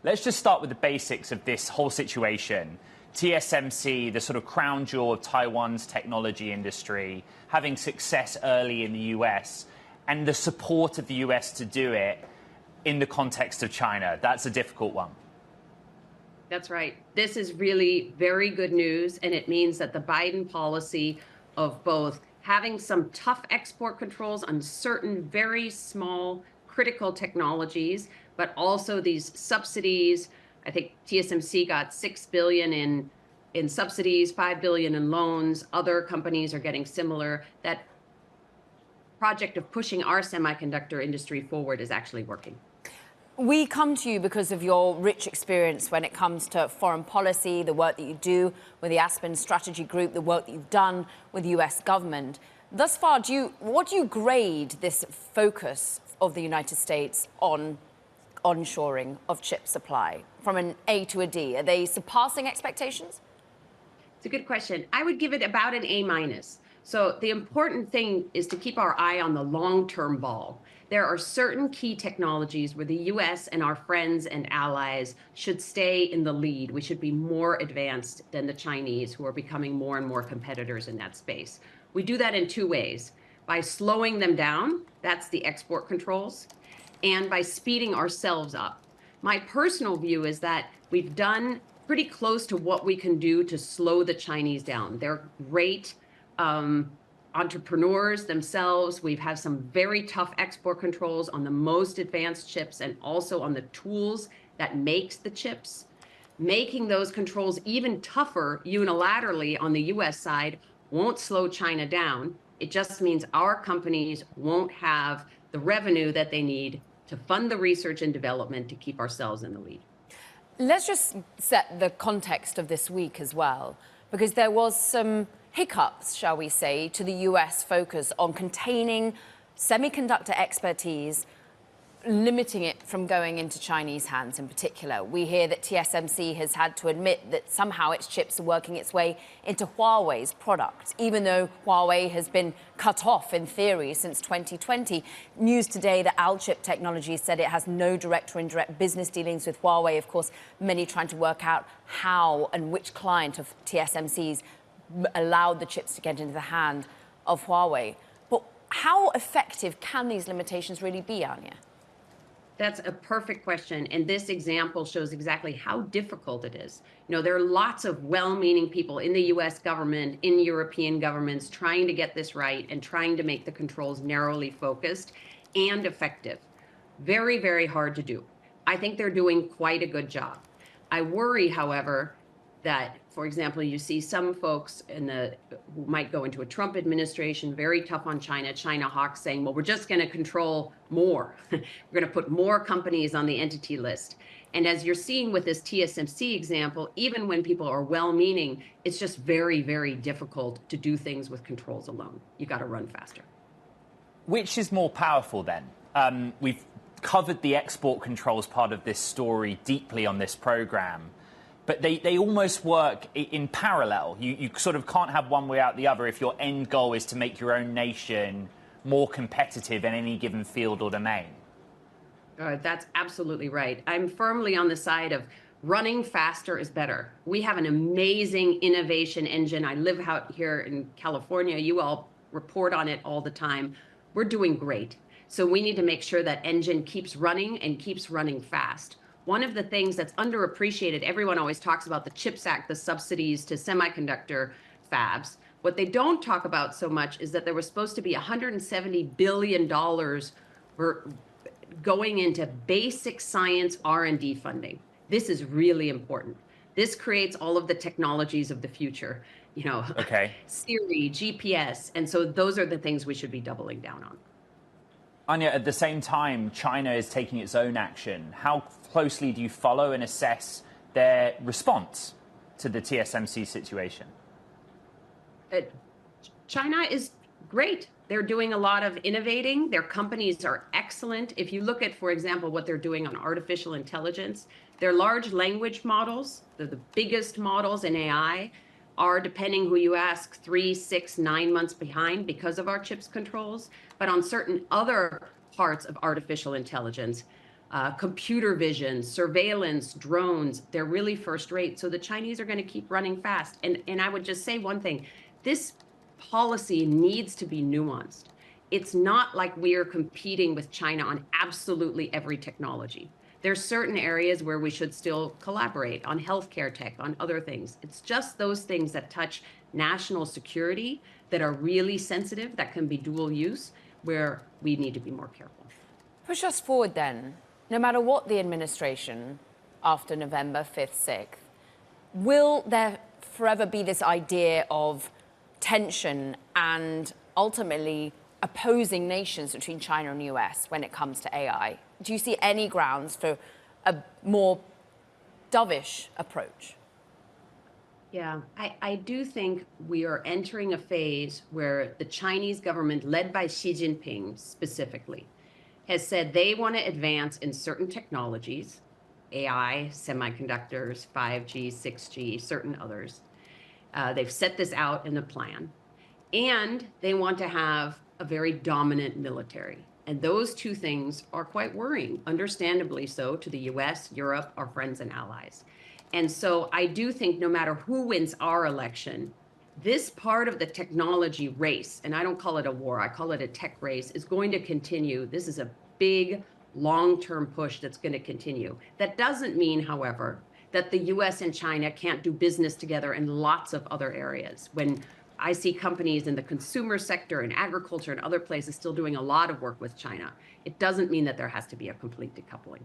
Let's just start with the basics of this whole situation. TSMC, the sort of crown jewel of Taiwan's technology industry, having success early in the US, and the support of the US to do it in the context of China. That's a difficult one. That's right. This is really very good news, and it means that the Biden policy of both having some tough export controls on certain very small critical technologies, but also these subsidies. I think TSMC got $6 billion in subsidies, $5 billion in loans. Other companies are getting similar. That project of pushing our semiconductor industry forward is actually working. We come to you because of your rich experience when it comes to foreign policy, the work that you do with the Aspen Strategy Group, the work that you've done with the US government. Thus far, what do you grade this focus of the United States on onshoring of chip supply from an A to a D? Are they surpassing expectations? It's a good question. I would give it about an A-. So the important thing is to keep our eye on the long-term ball. There are certain key technologies where the US and our friends and allies should stay in the lead. We should be more advanced than the Chinese, who are becoming more and more competitors in that space. We do that in two ways: by slowing them down, that's the export controls, and by speeding ourselves up. My personal view is that we've done pretty close to what we can do to slow the Chinese down. They're great entrepreneurs themselves. We've had some very tough export controls on the most advanced chips and also on the tools that makes the chips. Making those controls even tougher unilaterally on the US side won't slow China down. It just means our companies won't have the revenue that they need to fund the research and development to keep ourselves in the lead. Let's just set the context of this week as well, because there was some hiccups, shall we say, to the US focus on containing semiconductor expertise, limiting it from going into Chinese hands in particular. We hear that TSMC has had to admit that somehow its chips are working its way into Huawei's products, even though Huawei has been cut off in theory since 2020. News today that Alchip Technologies said it has no direct or indirect business dealings with Huawei. Of course, many trying to work out how and which client of TSMC's allowed the chips to get into the hand of Huawei. But how effective can these limitations really be, Anja? That's a perfect question. And this example shows exactly how difficult it is. You know, there are lots of well-meaning people in the US government, in European governments, trying to get this right and trying to make the controls narrowly focused and effective. Very, very hard to do. I think they're doing quite a good job. I worry, however, that, for example, you see some folks who might go into a Trump administration, very tough on China, China hawks saying, well, we're just going to control more. We're going to put more companies on the entity list. And as you're seeing with this TSMC example, even when people are well-meaning, it's just very, very difficult to do things with controls alone. You got to run faster. Which is more powerful then? We've covered the export controls part of this story deeply on this program. But they almost work in parallel. You sort of can't have one without the other if your end goal is to make your own nation more competitive in any given field or domain. That's absolutely right. I'm firmly on the side of running faster is better. We have an amazing innovation engine. I live out here in California. You all report on it all the time. We're doing great. So we need to make sure that engine keeps running and keeps running fast. One of the things that's underappreciated, everyone always talks about the CHIPS Act, the subsidies to semiconductor fabs. What they don't talk about so much is that there was supposed to be $170 billion going into basic science R&D funding. This is really important. This creates all of the technologies of the future, you know, Siri, GPS. And so those are the things we should be doubling down on. Anja, at the same time, China is taking its own action. How closely do you follow and assess their response to the TSMC situation? China is great. They're doing a lot of innovating. Their companies are excellent. If you look at, for example, what they're doing on artificial intelligence, their large language models, they're the biggest models in AI, are, depending who you ask, 3, 6, 9 months behind because of our CHIPS controls. But on certain other parts of artificial intelligence, computer vision, surveillance, drones, they're really first rate. So the Chinese are going to keep running fast. And I would just say one thing, this policy needs to be nuanced. It's not like we are competing with China on absolutely every technology. There's certain areas where we should still collaborate on healthcare tech, on other things. It's just those things that touch national security that are really sensitive, that can be dual use, where we need to be more careful. Push us forward then. No matter what the administration after November 5th, 6th, will there forever be this idea of tension and ultimately opposing nations between China and the US when it comes to AI? Do you see any grounds for a more dovish approach? Yeah, I do think we are entering a phase where the Chinese government, led by Xi Jinping specifically, has said they want to advance in certain technologies, AI, semiconductors, 5G, 6G, certain others. They've set this out in the plan. And they want to have a very dominant military. And those two things are quite worrying, understandably so, to the US, Europe, our friends and allies. And so I do think no matter who wins our election, this part of the technology race, and I don't call it a war, I call it a tech race, is going to continue. This is a big, long-term push that's going to continue. That doesn't mean, however, that the US and China can't do business together in lots of other areas. When I see companies in the consumer sector and agriculture and other places still doing a lot of work with China, it doesn't mean that there has to be a complete decoupling.